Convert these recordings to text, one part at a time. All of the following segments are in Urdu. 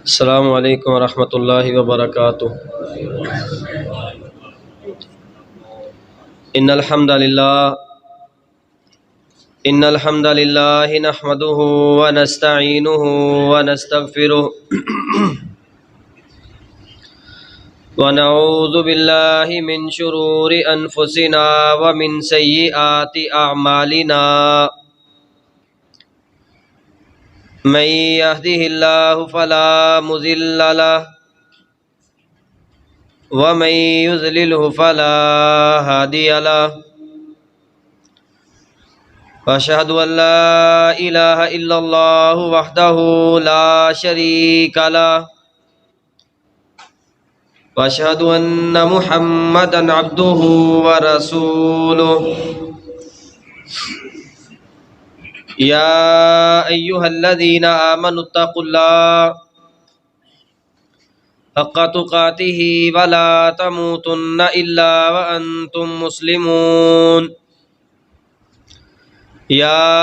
السلام علیکم ورحمۃ اللہ وبرکاتہ۔ ان الحمد للہ نحمده ونستعینه ونستغفره ونعوذ باللہ من شرور انفسنا ومن سیئات اعمالنا، من يهده الله فلا مضل له ومن يضلله فلا هادي له، واشهد ان لا اله الا الله وحده لا شريك له، واشهد ان محمدا عبده ورسوله، يا أيها الذين آمنوا اتقوا الله حق تقاته ولا تموتن إلا وأنتم مسلمون، يا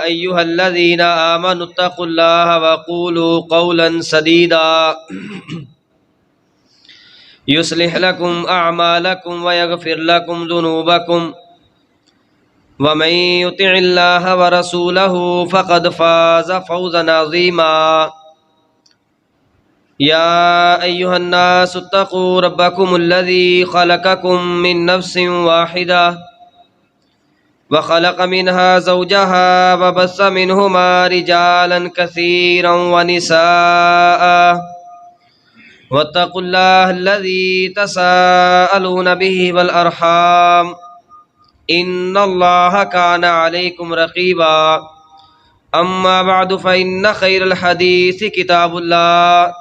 أيها الذين آمنوا اتقوا الله وقولوا قولا سديدا يصلح لكم أعمالكم ويغفر لكم ذنوبكم، ومن يطع الله ورسوله فقد فاز فوزا عظيما، يا أيها الناس اتقوا ربكم الذي خلقكم من نفس واحدة وخلق منها زوجها وبث منهما رجالا كثيرا ونساء، واتقوا الله الذي تساءلون به والأرحام ان اللہ کان علیکم رقیبا، اما بعد فإن خیر الحدیث کتاب اللہ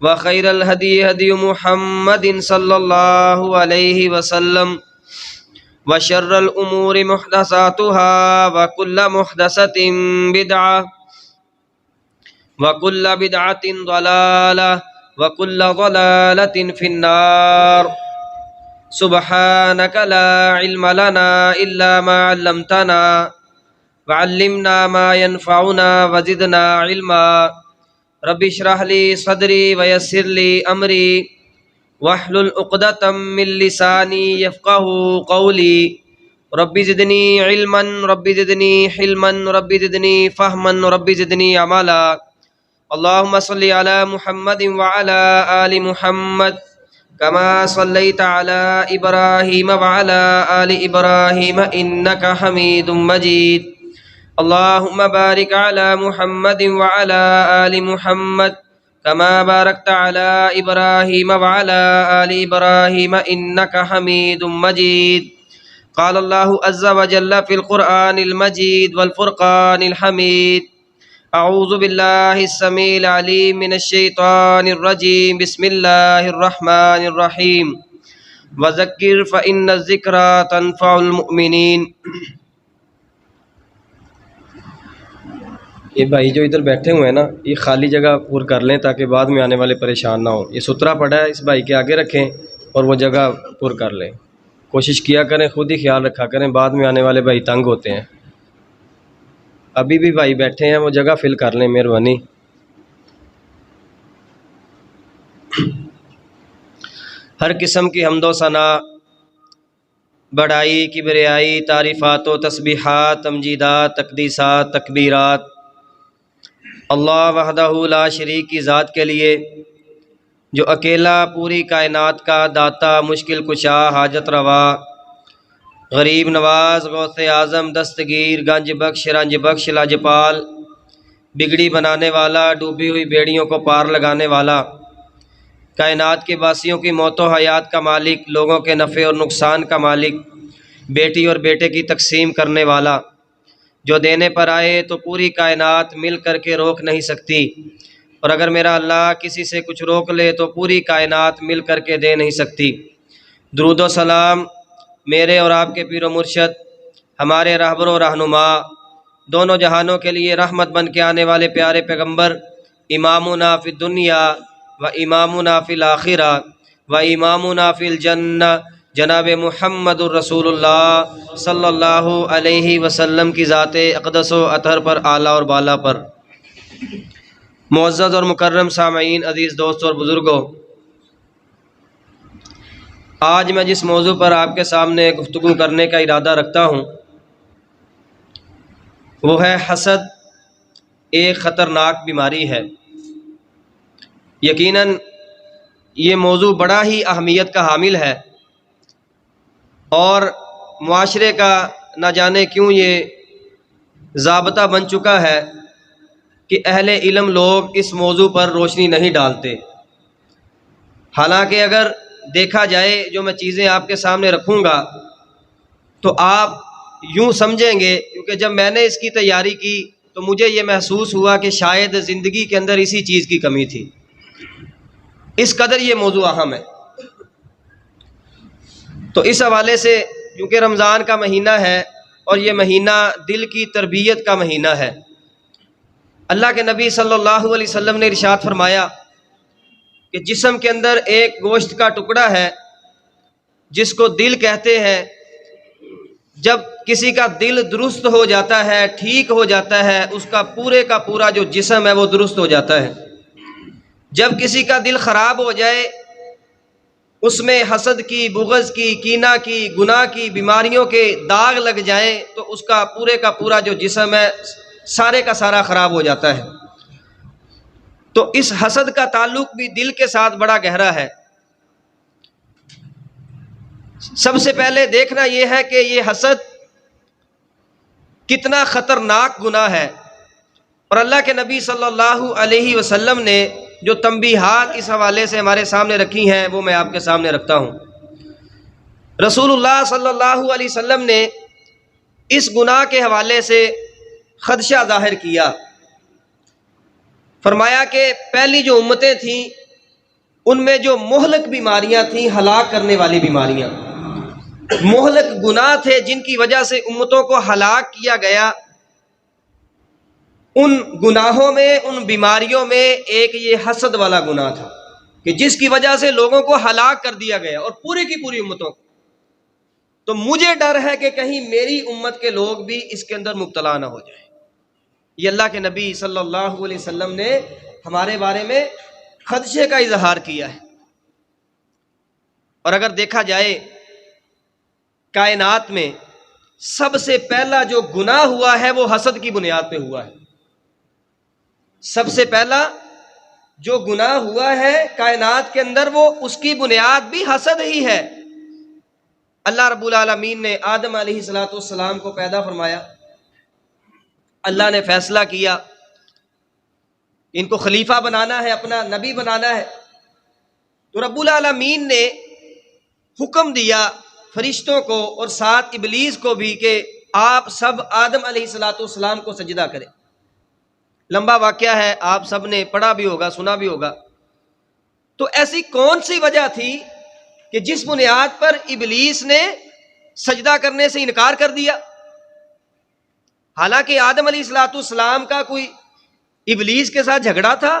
وخیر الہدی ہدی محمد صلی اللہ علیہ وسلم، وشر الامور محدثاتها وکل محدثۃ بدعہ وکل بدعۃ ضلالہ وکل ضلالۃ فی النار۔ سبحانك لا علم لنا إلا ما علمتنا وعلمنا ما ينفعنا وزدنا علما، رب اشرح لي صدري ويسر لي أمري واحلل عقدة من لساني يفقهوا قولي، رب زدني علما رب زدني حلما رب زدني فهما رب زدني عملا۔ اللهم صل على محمد وعلى آل محمد كما صليت على إبراهيم وعلى آل إبراهيم إنك حميد مجيد، اللهم بارك على محمد وعلى آل محمد كما باركت على إبراهيم وعلى آل إبراهيم إنك حميد مجيد۔ قال الله عز وجل في القرآن المجيد والفرقان الحميد، اعوذ باللہ السمیع العلیم من الشیطان الرجیم، بسم اللہ الرحمن الرحیم، وذکر فإن الذکرى تنفع المؤمنین۔ یہ بھائی جو ادھر بیٹھے ہوئے ہیں نا، یہ خالی جگہ پر کر لیں تاکہ بعد میں آنے والے پریشان نہ ہوں۔ یہ سترا پڑا ہے، اس بھائی کے آگے رکھیں اور وہ جگہ پر کر لیں۔ کوشش کیا کریں، خود ہی خیال رکھا کریں، بعد میں آنے والے بھائی تنگ ہوتے ہیں۔ ابھی بھی بھائی بیٹھے ہیں، وہ جگہ فل کر لیں مہربانی۔ ہر قسم کی حمد و ثنا، بڑائی، کبریائی، تعریفات و تسبیحات، تمجیدات، تقدیسات، تکبیرات اللہ وحدہ لا شریک کی ذات کے لیے، جو اکیلا پوری کائنات کا داتا، مشکل کشا، حاجت روا، غریب نواز، غوث اعظم، دستگیر، گنج بخش، رنج بخش، لاجپال، بگڑی بنانے والا، ڈوبی ہوئی بیڑیوں کو پار لگانے والا، کائنات کے باسیوں کی موت و حیات کا مالک، لوگوں کے نفع اور نقصان کا مالک، بیٹی اور بیٹے کی تقسیم کرنے والا، جو دینے پر آئے تو پوری کائنات مل کر کے روک نہیں سکتی، اور اگر میرا اللہ کسی سے کچھ روک لے تو پوری کائنات مل کر کے دے نہیں سکتی۔ درود و سلام میرے اور آپ کے پیر و مرشد، ہمارے رہبر و رہنما، دونوں جہانوں کے لیے رحمت بن کے آنے والے پیارے پیغمبر، امامنا فی الدنیا و امامنا فی الآخرہ و امامنا فی الجنہ، جناب محمد الرسول اللہ صلی اللہ علیہ وسلم کی ذات اقدس و اطہر پر، اعلیٰ اور بالا پر۔ معزز اور مکرم سامعین، عزیز دوست اور بزرگوں، آج میں جس موضوع پر آپ کے سامنے گفتگو کرنے کا ارادہ رکھتا ہوں وہ ہے حسد ایک خطرناک بیماری ہے۔ یقیناً یہ موضوع بڑا ہی اہمیت کا حامل ہے اور معاشرے کا نہ جانے کیوں یہ ضابطہ بن چکا ہے کہ اہل علم لوگ اس موضوع پر روشنی نہیں ڈالتے۔ حالانکہ اگر دیکھا جائے جو میں چیزیں آپ کے سامنے رکھوں گا تو آپ یوں سمجھیں گے، کیونکہ جب میں نے اس کی تیاری کی تو مجھے یہ محسوس ہوا کہ شاید زندگی کے اندر اسی چیز کی کمی تھی، اس قدر یہ موضوع اہم ہے۔ تو اس حوالے سے کیونکہ رمضان کا مہینہ ہے اور یہ مہینہ دل کی تربیت کا مہینہ ہے، اللہ کے نبی صلی اللہ علیہ وسلم نے ارشاد فرمایا کہ جسم کے اندر ایک گوشت کا ٹکڑا ہے جس کو دل کہتے ہیں، جب کسی کا دل درست ہو جاتا ہے، ٹھیک ہو جاتا ہے، اس کا پورا جو جسم ہے وہ درست ہو جاتا ہے۔ جب کسی کا دل خراب ہو جائے، اس میں حسد کی، بغض کی، کینہ کی، گناہ کی بیماریوں کے داغ لگ جائیں تو اس کا پورا جو جسم ہے سارے کا سارا خراب ہو جاتا ہے۔ تو اس حسد کا تعلق بھی دل کے ساتھ بڑا گہرا ہے۔ سب سے پہلے دیکھنا یہ ہے کہ یہ حسد کتنا خطرناک گناہ ہے، اور اللہ کے نبی صلی اللہ علیہ وسلم نے جو تنبیہات اس حوالے سے ہمارے سامنے رکھی ہیں وہ میں آپ کے سامنے رکھتا ہوں۔ رسول اللہ صلی اللہ علیہ وسلم نے اس گناہ کے حوالے سے خدشہ ظاہر کیا، فرمایا کہ پہلی جو امتیں تھیں ان میں جو مہلک بیماریاں تھیں، ہلاک کرنے والی بیماریاں، مہلک گناہ تھے جن کی وجہ سے امتوں کو ہلاک کیا گیا، ان گناہوں میں، ان بیماریوں میں ایک یہ حسد والا گناہ تھا کہ جس کی وجہ سے لوگوں کو ہلاک کر دیا گیا اور پوری کی پوری امتوں کو۔ تو مجھے ڈر ہے کہ کہیں میری امت کے لوگ بھی اس کے اندر مبتلا نہ ہو جائیں۔ یہ اللہ کے نبی صلی اللہ علیہ وسلم نے ہمارے بارے میں خدشے کا اظہار کیا ہے۔ اور اگر دیکھا جائے کائنات میں سب سے پہلا جو گناہ ہوا ہے وہ حسد کی بنیاد پہ ہوا ہے۔ سب سے پہلا جو گناہ ہوا ہے کائنات کے اندر وہ اس کی بنیاد بھی حسد ہی ہے۔ اللہ رب العالمین نے آدم علیہ السلام کو پیدا فرمایا، اللہ نے فیصلہ کیا ان کو خلیفہ بنانا ہے، اپنا نبی بنانا ہے، تو رب العالمین نے حکم دیا فرشتوں کو اور ساتھ ابلیس کو بھی کہ آپ سب آدم علیہ السلام کو سجدہ کریں۔ لمبا واقعہ ہے، آپ سب نے پڑھا بھی ہوگا، سنا بھی ہوگا۔ تو ایسی کون سی وجہ تھی کہ جس بنیاد پر ابلیس نے سجدہ کرنے سے انکار کر دیا؟ حالانکہ آدم علیہ السلام کا کوئی ابلیس کے ساتھ جھگڑا تھا،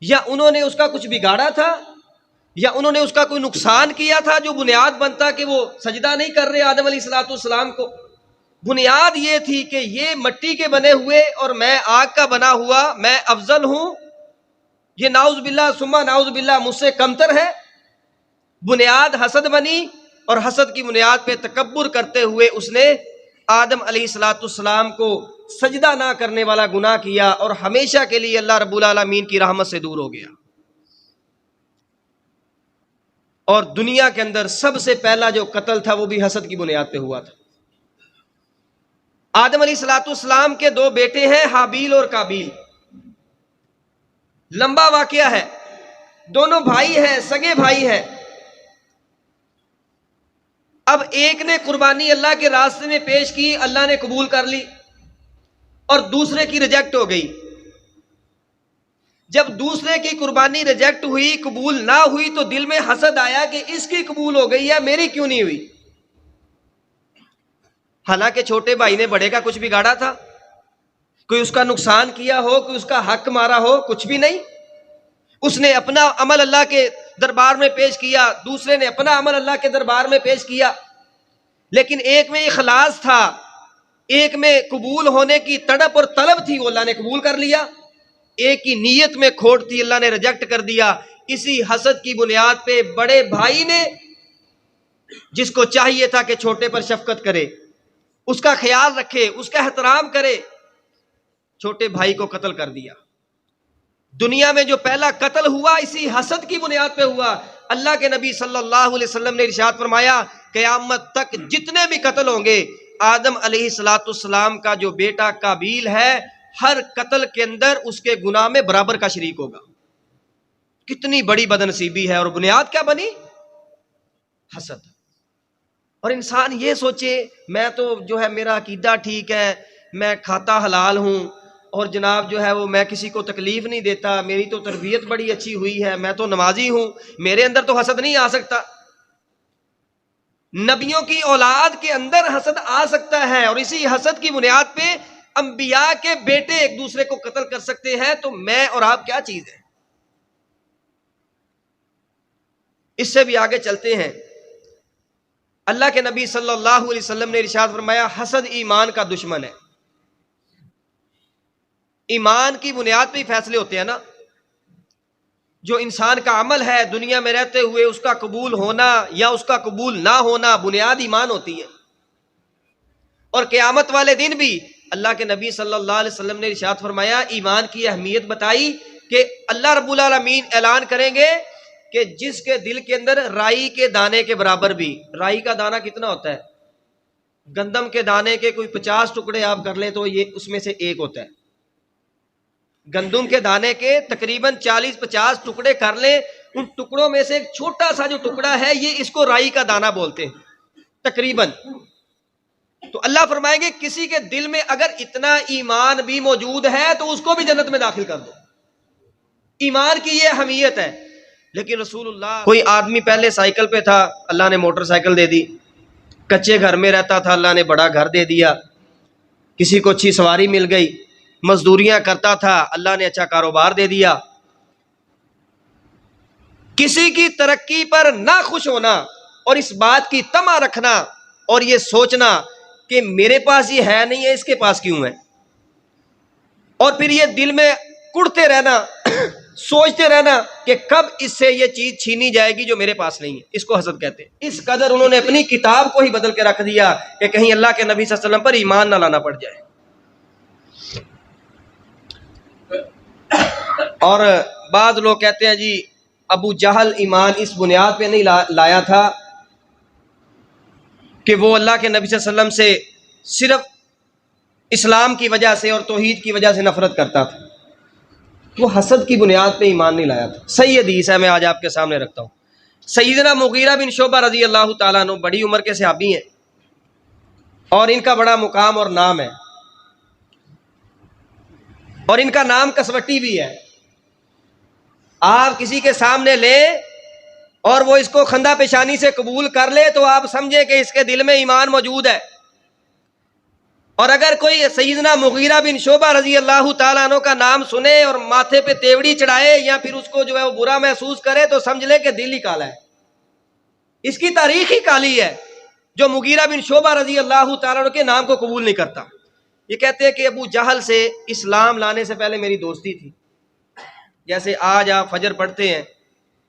یا انہوں نے اس کا کچھ بگاڑا تھا، یا انہوں نے اس کا کوئی نقصان کیا تھا جو بنیاد بنتا کہ وہ سجدہ نہیں کر رہے آدم علیہ السلام کو؟ بنیاد یہ تھی کہ یہ مٹی کے بنے ہوئے اور میں آگ کا بنا ہوا، میں افضل ہوں، یہ نعوذ باللہ ثم نعوذ باللہ مجھ سے کمتر ہے۔ بنیاد حسد بنی، اور حسد کی بنیاد پہ تکبر کرتے ہوئے اس نے آدم علیہ السلام کو سجدہ نہ کرنے والا گناہ کیا، اور ہمیشہ کے لیے اللہ رب العالمین کی رحمت سے دور ہو گیا۔ اور دنیا کے اندر سب سے پہلا جو قتل تھا وہ بھی حسد کی بنیاد پہ ہوا تھا۔ آدم علیہ السلام کے دو بیٹے ہیں، حابیل اور قابیل۔ لمبا واقعہ ہے، دونوں بھائی ہیں، سگے بھائی ہیں۔ اب ایک نے قربانی اللہ کے راستے میں پیش کی، اللہ نے قبول کر لی، اور دوسرے کی ریجیکٹ ہو گئی۔ جب دوسرے کی قربانی ریجیکٹ ہوئی، قبول نہ ہوئی، تو دل میں حسد آیا کہ اس کی قبول ہو گئی ہے، میری کیوں نہیں ہوئی؟ حالانکہ چھوٹے بھائی نے بڑے کا کچھ بگاڑا تھا، کوئی اس کا نقصان کیا ہو، کوئی اس کا حق مارا ہو، کچھ بھی نہیں۔ اس نے اپنا عمل اللہ کے دربار میں پیش کیا، دوسرے نے اپنا عمل اللہ کے دربار میں پیش کیا، لیکن ایک میں اخلاص تھا، ایک میں قبول ہونے کی تڑپ اور طلب تھی، وہ اللہ نے قبول کر لیا۔ ایک ہی نیت میں کھوٹ تھی، اللہ نے ریجیکٹ کر دیا۔ اسی حسد کی بنیاد پہ بڑے بھائی نے، جس کو چاہیے تھا کہ چھوٹے پر شفقت کرے، اس کا خیال رکھے، اس کا احترام کرے، چھوٹے بھائی کو قتل کر دیا۔ دنیا میں جو پہلا قتل ہوا اسی حسد کی بنیاد پہ ہوا۔ اللہ کے نبی صلی اللہ علیہ وسلم نے ارشاد فرمایا قیامت تک جتنے بھی قتل ہوں گے، آدم علیہ السلام کا جو بیٹا قابیل ہے، ہر قتل کے اندر اس کے گناہ میں برابر کا شریک ہوگا۔ کتنی بڑی بدنصیبی ہے، اور بنیاد کیا بنی؟ حسد۔ اور انسان یہ سوچے میں تو جو ہے میرا عقیدہ ٹھیک ہے، میں کھاتا حلال ہوں، اور جناب جو ہے وہ میں کسی کو تکلیف نہیں دیتا، میری تو تربیت بڑی اچھی ہوئی ہے، میں تو نمازی ہوں، میرے اندر تو حسد نہیں آ سکتا۔ نبیوں کی اولاد کے اندر حسد آ سکتا ہے، اور اسی حسد کی بنیاد پہ انبیاء کے بیٹے ایک دوسرے کو قتل کر سکتے ہیں، تو میں اور آپ کیا چیز ہے؟ اس سے بھی آگے چلتے ہیں۔ اللہ کے نبی صلی اللہ علیہ وسلم نے ارشاد فرمایا حسد ایمان کا دشمن ہے۔ ایمان کی بنیاد پہ ہی فیصلے ہوتے ہیں نا۔ جو انسان کا عمل ہے دنیا میں رہتے ہوئے اس کا قبول ہونا یا اس کا قبول نہ ہونا، بنیاد ایمان ہوتی ہے۔ اور قیامت والے دن بھی اللہ کے نبی صلی اللہ علیہ وسلم نے ارشاد فرمایا، ایمان کی اہمیت بتائی کہ اللہ رب العالمین اعلان کریں گے کہ جس کے دل کے اندر رائی کے دانے کے برابر بھی، رائی کا دانہ کتنا ہوتا ہے؟ گندم کے دانے کے کوئی 50 ٹکڑے آپ کر لیں تو یہ اس میں سے ایک ہوتا ہے۔ گندم کے دانے کے تقریباً 40-50 ٹکڑے کر لیں، ان ٹکڑوں میں سے ایک چھوٹا سا جو ٹکڑا ہے یہ اس کو رائی کا دانہ بولتے ہیں تقریباً۔ تو اللہ فرمائیں گے کسی کے دل میں اگر اتنا ایمان بھی موجود ہے تو اس کو بھی جنت میں داخل کر دو۔ ایمان کی یہ اہمیت ہے۔ لیکن رسول اللہ، کوئی آدمی پہلے سائیکل پہ تھا، اللہ نے موٹر سائیکل دے دی، کچے گھر میں رہتا تھا، اللہ نے بڑا گھر دے دیا، کسی کو اچھی سواری مل گئی، مزدوریاں کرتا تھا، اللہ نے اچھا کاروبار دے دیا۔ کسی کی ترقی پر نہ خوش ہونا اور اس بات کی طمع رکھنا اور یہ سوچنا کہ میرے پاس یہ ہے نہیں ہے، اس کے پاس کیوں ہے، اور پھر یہ دل میں کڑتے رہنا، سوچتے رہنا کہ کب اس سے یہ چیز چھینی جائے گی جو میرے پاس نہیں ہے، اس کو حسد کہتے ہیں۔ اس قدر انہوں نے اپنی کتاب کو ہی بدل کے رکھ دیا کہ کہیں اللہ کے نبی صلی اللہ علیہ وسلم پر ایمان نہ لانا پڑ جائے۔ اور بعض لوگ کہتے ہیں جی ابو جہل ایمان اس بنیاد پہ نہیں لایا تھا کہ وہ اللہ کے نبی صلی اللہ علیہ وسلم سے صرف اسلام کی وجہ سے اور توحید کی وجہ سے نفرت کرتا تھا، وہ حسد کی بنیاد پہ ایمان نہیں لایا تھا۔ صحیح حدیث ہے، میں آج آپ کے سامنے رکھتا ہوں۔ سیدنا مغیرہ بن شعبہ رضی اللہ تعالیٰ عنہ بڑی عمر کے صحابی ہیں، اور ان کا بڑا مقام اور نام ہے، اور ان کا نام کسوٹی بھی ہے۔ آپ کسی کے سامنے لیں اور وہ اس کو خندہ پیشانی سے قبول کر لے تو آپ سمجھیں کہ اس کے دل میں ایمان موجود ہے۔ اور اگر کوئی سیدنا مغیرہ بن شعبہ رضی اللہ تعالیٰ عنہ کا نام سنے اور ماتھے پہ تیوڑی چڑھائے یا پھر اس کو جو ہے وہ برا محسوس کرے تو سمجھ لے کہ دل ہی کالا ہے، اس کی تاریخ ہی کالی ہے جو مغیرہ بن شعبہ رضی اللہ تعالیٰ عنہ کے نام کو قبول نہیں کرتا۔ یہ کہتے ہیں کہ ابو جہل سے اسلام لانے سے پہلے میری دوستی تھی۔ جیسے آج آپ فجر پڑھتے ہیں،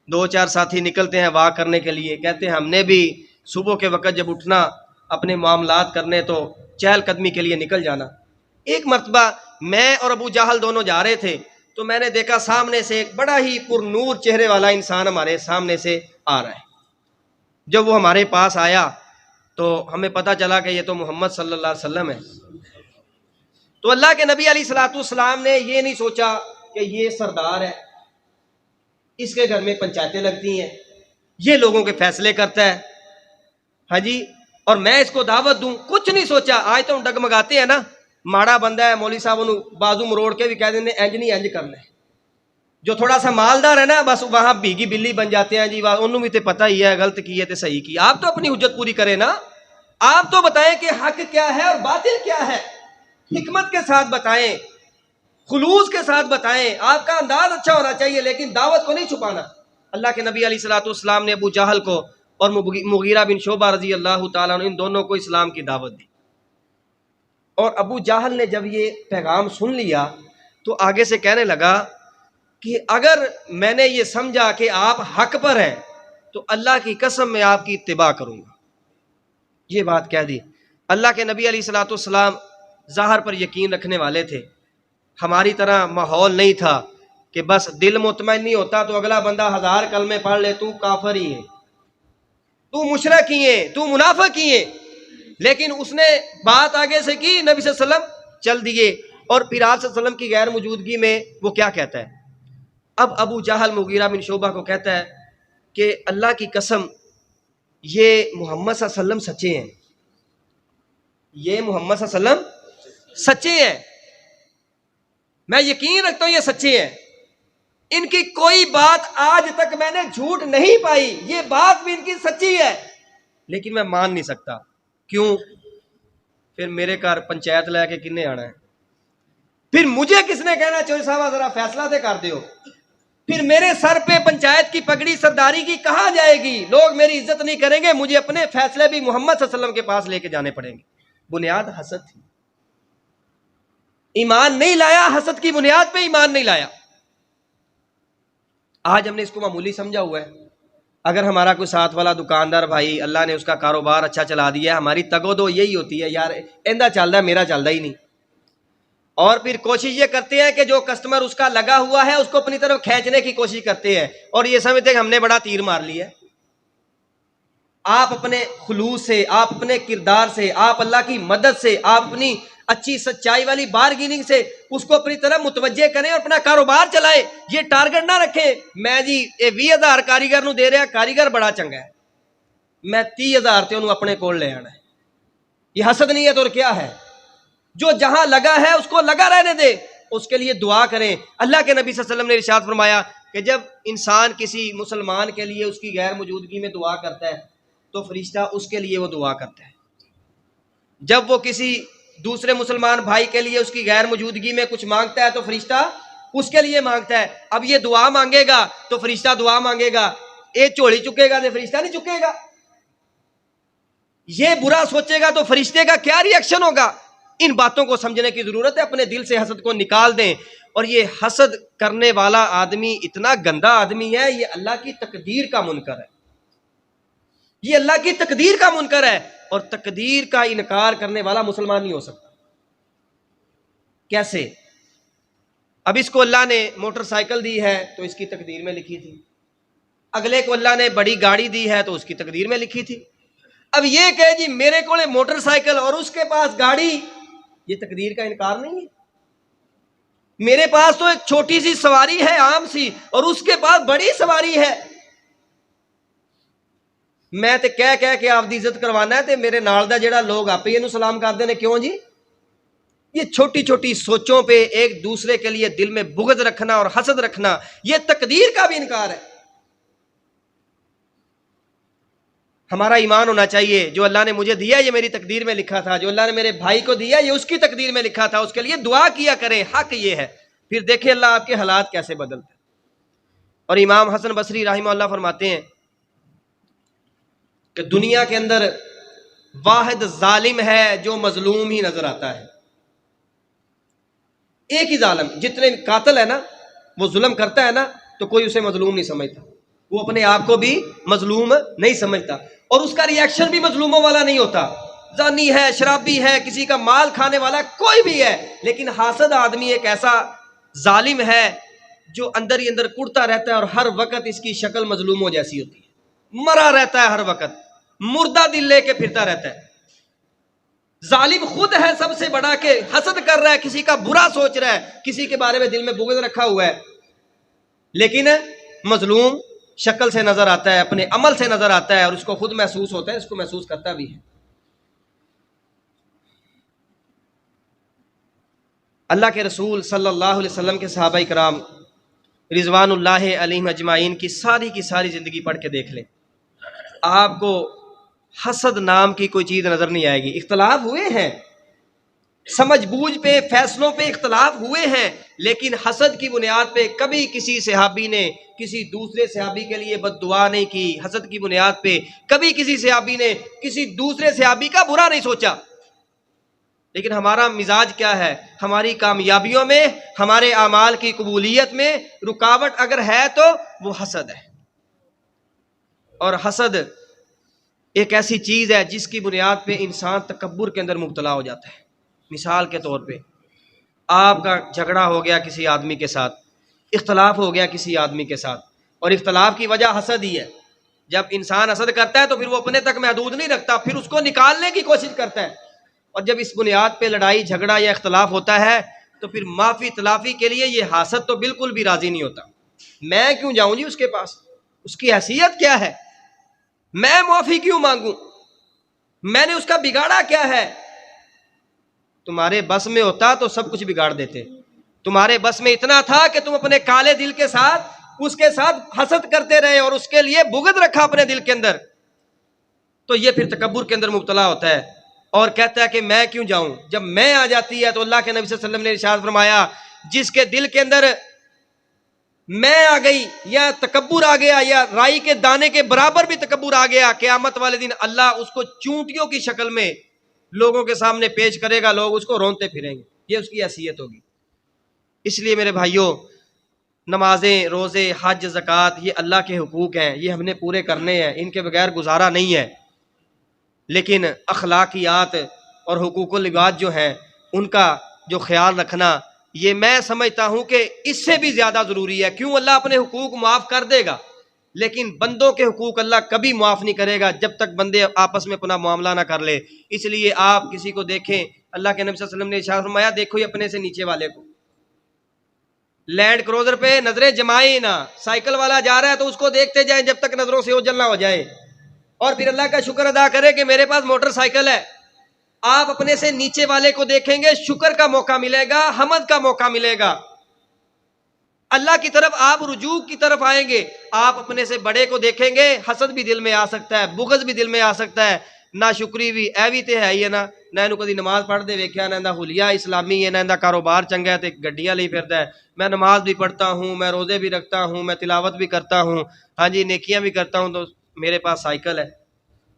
2-4 ساتھی نکلتے ہیں واک کرنے کے لیے، کہتے ہیں ہم نے بھی صبح کے وقت جب اٹھنا اپنے معاملات کرنے تو چہل قدمی کے لیے نکل جانا۔ ایک مرتبہ میں اور ابو جہل دونوں جا رہے تھے تو میں نے دیکھا سامنے سے ایک بڑا ہی پر نور چہرے والا انسان ہمارے سامنے سے آ رہا ہے۔ جب وہ ہمارے پاس آیا تو ہمیں پتہ چلا کہ یہ تو محمد صلی اللہ علیہ وسلم ہے۔ تو اللہ کے نبی علیہ الصلوۃ والسلام نے یہ نہیں سوچا کہ یہ سردار ہے، اس کے گھر میں پنچایتیں لگتی ہیں، یہ لوگوں کے فیصلے کرتا ہے، ہاں جی، اور میں اس کو دعوت دوں، کچھ نہیں سوچا۔ آج تو ہم ڈگمگاتے ہیں نا، ماڑا بندہ ہے، مولوی صاحب انہوں بازو مروڑ کے بھی کہہ دینے انج نہیں انج کرنا ہے۔ جو تھوڑا سا مالدار ہے نا بس وہاں بھیگی بلی بن جاتے ہیں جی، انہوں بھی تے پتہ ہی ہے غلط کی ہے تے صحیح کی۔ آپ تو اپنی حجت پوری کریں نا، آپ تو بتائیں کہ حق کیا ہے اور باطل کیا ہے، حکمت کے ساتھ بتائیں، خلوص کے ساتھ بتائیں، آپ کا انداز اچھا ہونا چاہیے لیکن دعوت کو نہیں چھپانا۔ اللہ کے نبی علیہ الصلوۃ والسلام نے ابو جہل کو اور مغیرہ بن شعبہ رضی اللہ تعالیٰ عنہ ان دونوں کو اسلام کی دعوت دی۔ اور ابو جہل نے جب یہ پیغام سن لیا تو آگے سے کہنے لگا کہ اگر میں نے یہ سمجھا کہ آپ حق پر ہیں تو اللہ کی قسم میں آپ کی اتباع کروں گا. یہ بات کہہ دی. اللہ کے نبی علیہ الصلوۃ والسلام ظاہر پر یقین رکھنے والے تھے. ہماری طرح ماحول نہیں تھا کہ بس دل مطمئن نہیں ہوتا تو اگلا بندہ 1000 کلمے پڑھ لے تو کافر ہی ہے، تو مشرک ہی ہے، تو منافق ہی ہے. لیکن اس نے بات آگے سے کی، نبی صلی اللہ علیہ وسلم چل دیے. اور پھر آپ صلی اللہ علیہ وسلم کی غیر موجودگی میں وہ کیا کہتا ہے؟ اب ابو جہل مغیرہ بن شعبہ کو کہتا ہے کہ اللہ کی قسم یہ محمد صلی اللہ علیہ وسلم سچے ہیں، یہ محمد صلی اللہ علیہ وسلم سچے ہیں، میں یقین رکھتا ہوں یہ سچے ہیں، ان کی کوئی بات آج تک میں نے جھوٹ نہیں پائی، یہ بات بھی ان کی سچی ہے، لیکن میں مان نہیں سکتا. کیوں؟ پھر میرے گھر پنچایت لے کے کنے آنا ہے، پھر مجھے کس نے کہنا چوہدری صاحب ذرا فیصلہ تے کر دیو، پھر میرے سر پہ پنچایت کی پگڑی سرداری کی کہاں جائے گی، لوگ میری عزت نہیں کریں گے، مجھے اپنے فیصلے بھی محمد صلی اللہ علیہ وسلم کے پاس لے کے جانے پڑیں گے. بنیاد حسد تھی، ایمان نہیں لایا، حسد کی بنیاد پہ ایمان نہیں لایا. آج ہم نے اس کو معمولی سمجھا ہوا ہے. اگر ہمارا کوئی ساتھ والا دکاندار بھائی اللہ نے اس کا کاروبار اچھا چلا دیا ہے، ہماری تگو دو یہی ہوتی ہے، یار ایندہ چل رہا ہے میرا چل رہا ہی نہیں. اور پھر کوشش یہ کرتے ہیں کہ جو کسٹمر اس کا لگا ہوا ہے اس کو اپنی طرف کھینچنے کی کوشش کرتے ہیں اور یہ سمجھتے ہیں کہ ہم نے بڑا تیر مار لیا. آپ اپنے خلوص سے، آپ اپنے کردار سے، آپ اللہ کی مدد سے، آپ اپنی اچھی سچائی والی بارگیننگ سے اس کو اپنی طرف متوجہ کریں اور اپنا کاروبار چلائیں. یہ ٹارگٹ نہ رکھیں میں جی 20,000 کاریگر نو دے رہا، کاریگر بڑا چنگا ہے، میں 30,000 تے انہوں اپنے کول لے آنا ہے. یہ حسد نہیں ہے تو اور کیا ہے؟ جو جہاں لگا ہے اس کو لگا رہنے دے، اس کے لیے دعا کریں. اللہ کے نبی صلی اللہ علیہ وسلم نے ارشاد فرمایا کہ جب انسان کسی مسلمان کے لیے اس کی غیر موجودگی میں دعا کرتا ہے تو فرشتہ اس کے لیے وہ دعا کرتا ہے. جب وہ کسی دوسرے مسلمان بھائی کے لیے اس کی غیر موجودگی میں کچھ مانگتا ہے تو فرشتہ اس کے لیے مانگتا ہے. اب یہ دعا مانگے گا تو فرشتہ دعا مانگے گا، یہ چوڑی چکے گا تو فرشتہ نہیں چکے گا، یہ برا سوچے گا تو فرشتے کا کیا ری ایکشن ہوگا. ان باتوں کو سمجھنے کی ضرورت ہے. اپنے دل سے حسد کو نکال دیں. اور یہ حسد کرنے والا آدمی اتنا گندا آدمی ہے، یہ اللہ کی تقدیر کا منکر ہے، یہ اللہ کی تقدیر کا منکر ہے. اور تقدیر کا انکار کرنے والا مسلمان نہیں ہو سکتا. کیسے؟ اب اس کو اللہ نے موٹر سائیکل دی ہے تو اس کی تقدیر میں لکھی تھی، اگلے کو اللہ نے بڑی گاڑی دی ہے تو اس کی تقدیر میں لکھی تھی. اب یہ کہ جی میرے کو موٹر سائیکل اور اس کے پاس گاڑی، یہ تقدیر کا انکار نہیں ہے. میرے پاس تو ایک چھوٹی سی سواری ہے عام سی اور اس کے پاس بڑی سواری ہے، میں تے کہہ کے آپ دی عزت کروانا ہے تے میرے نال دا جڑا لوگ آپ ہی انہوں سلام کر دے نے. کیوں جی؟ یہ چھوٹی چھوٹی سوچوں پہ ایک دوسرے کے لیے دل میں بغض رکھنا اور حسد رکھنا، یہ تقدیر کا بھی انکار ہے. ہمارا ایمان ہونا چاہیے جو اللہ نے مجھے دیا یہ میری تقدیر میں لکھا تھا، جو اللہ نے میرے بھائی کو دیا یہ اس کی تقدیر میں لکھا تھا، اس کے لیے دعا کیا کریں. حق یہ ہے، پھر دیکھیں اللہ آپ کے حالات کیسے بدلتے ہیں. اور امام حسن بصری رحمہ اللہ فرماتے ہیں کہ دنیا کے اندر واحد ظالم ہے جو مظلوم ہی نظر آتا ہے. ایک ہی ظالم، جتنے قاتل ہے نا وہ ظلم کرتا ہے نا تو کوئی اسے مظلوم نہیں سمجھتا، وہ اپنے آپ کو بھی مظلوم نہیں سمجھتا اور اس کا ری ایکشن بھی مظلوموں والا نہیں ہوتا. زانی ہے، شرابی ہے، کسی کا مال کھانے والا کوئی بھی ہے، لیکن حاسد آدمی ایک ایسا ظالم ہے جو اندر ہی اندر کڑتا رہتا ہے اور ہر وقت اس کی شکل مظلوموں جیسی ہوتی ہے، مرا رہتا ہے، ہر وقت مردہ دل لے کے پھرتا رہتا ہے. ظالم خود ہے سب سے بڑا کہ حسد کر رہا ہے، کسی کا برا سوچ رہا ہے، کسی کے بارے میں دل میں بغض رکھا ہوا ہے، لیکن مظلوم شکل سے نظر آتا ہے، اپنے عمل سے نظر آتا ہے اور اس کو خود محسوس ہوتا ہے، اس کو محسوس کرتا بھی ہے. اللہ کے رسول صلی اللہ علیہ وسلم کے صحابہ کرام رضوان اللہ علیہم اجمعین کی ساری زندگی پڑھ کے دیکھ لیں، آپ کو حسد نام کی کوئی چیز نظر نہیں آئے گی. اختلاف ہوئے ہیں، سمجھ بوجھ پہ، فیصلوں پہ اختلاف ہوئے ہیں، لیکن حسد کی بنیاد پہ کبھی کسی صحابی نے کسی دوسرے صحابی کے لیے بد دعا نہیں کی. حسد کی بنیاد پہ کبھی کسی صحابی نے کسی دوسرے صحابی کا برا نہیں سوچا. لیکن ہمارا مزاج کیا ہے؟ ہماری کامیابیوں میں، ہمارے اعمال کی قبولیت میں رکاوٹ اگر ہے تو وہ حسد ہے۔ اور حسد ایک ایسی چیز ہے جس کی بنیاد پہ انسان تکبر کے اندر مبتلا ہو جاتا ہے۔ مثال کے طور پہ آپ کا جھگڑا ہو گیا کسی آدمی کے ساتھ، اختلاف ہو گیا کسی آدمی کے ساتھ، اور اختلاف کی وجہ حسد ہی ہے۔ جب انسان حسد کرتا ہے تو پھر وہ اپنے تک محدود نہیں رکھتا، پھر اس کو نکالنے کی کوشش کرتا ہے، اور جب اس بنیاد پہ لڑائی جھگڑا یا اختلاف ہوتا ہے تو پھر معافی تلافی کے لیے یہ حاسد تو بالکل بھی راضی نہیں ہوتا۔ میں کیوں جاؤں جی اس کے پاس؟ اس کی حیثیت کیا ہے؟ میں معافی کیوں مانگوں؟ میں نے اس کا بگاڑا کیا ہے؟ تمہارے بس میں ہوتا تو سب کچھ بگاڑ دیتے۔ تمہارے بس میں اتنا تھا کہ تم اپنے کالے دل کے ساتھ اس کے ساتھ حسد کرتے رہے اور اس کے لیے بغض رکھا اپنے دل کے اندر، تو یہ پھر تکبر کے اندر مبتلا ہوتا ہے اور کہتا ہے کہ میں کیوں جاؤں۔ جب میں آ جاتی ہے تو اللہ کے نبی صلی اللہ علیہ وسلم نے ارشاد فرمایا جس کے دل کے اندر میں آ گئی یا تکبر آ گیا یا رائی کے دانے کے برابر بھی تکبر آ گیا، قیامت والے دن اللہ اس کو چونٹیوں کی شکل میں لوگوں کے سامنے پیش کرے گا، لوگ اس کو رونتے پھریں گے، یہ اس کی حیثیت ہوگی۔ اس لیے میرے بھائیوں، نمازیں، روزے، حج، زکوٰۃ یہ اللہ کے حقوق ہیں، یہ ہم نے پورے کرنے ہیں، ان کے بغیر گزارا نہیں ہے۔ لیکن اخلاقیات اور حقوق العباد جو ہیں ان کا جو خیال رکھنا، یہ میں سمجھتا ہوں کہ اس سے بھی زیادہ ضروری ہے۔ کیوں؟ اللہ اپنے حقوق معاف کر دے گا، لیکن بندوں کے حقوق اللہ کبھی معاف نہیں کرے گا جب تک بندے آپس میں اپنا معاملہ نہ کر لے۔ اس لیے آپ کسی کو دیکھیں، اللہ کے نبی صلی اللہ علیہ وسلم نے ارشاد فرمایا دیکھو یہ اپنے سے نیچے والے کو، لینڈ کروزر پہ نظریں جمائیں نہ، سائیکل والا جا رہا ہے تو اس کو دیکھتے جائیں جب تک نظروں سے اوجھل نہ ہو جائے، اور پھر اللہ کا شکر ادا کرے کہ میرے پاس موٹر سائیکل ہے۔ آپ اپنے سے نیچے والے کو دیکھیں گے، شکر کا موقع ملے گا، حمد کا موقع ملے گا، اللہ کی طرف آپ رجوع کی طرف آئیں گے۔ آپ اپنے سے بڑے کو دیکھیں گے، حسد بھی دل میں آ سکتا ہے، بغض بھی دل میں آ سکتا ہے، نہ شکری بھی اے بھی تے ہے ہی ہے نا، نہ اینو کدی نماز پڑھ دے ویکھیا، نہ حلیہ اسلامی ہے، نہ کاروبار چنگا ہے تے گڈیاں لئی پھردا ہے۔ میں نماز بھی پڑھتا ہوں، میں روزے بھی رکھتا ہوں، میں تلاوت بھی کرتا ہوں، ہاں جی نیکیاں بھی کرتا ہوں، تو میرے پاس سائیکل ہے۔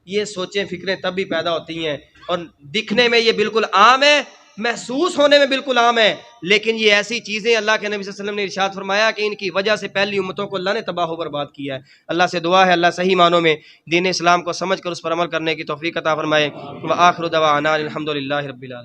یہ سوچیں فکریں تب بھی پیدا ہوتی ہیں، اور دکھنے میں یہ بالکل عام ہے، محسوس ہونے میں بالکل عام ہے، لیکن یہ ایسی چیزیں اللہ کے نبی صلی اللہ علیہ وسلم نے ارشاد فرمایا کہ ان کی وجہ سے پہلی امتوں کو اللہ نے تباہ و برباد کیا ہے۔ اللہ سے دعا ہے اللہ صحیح معنوں میں دین اسلام کو سمجھ کر اس پر عمل کرنے کی توفیق عطا فرمائے۔ وآخر دعوانا الحمدللہ رب العالمین۔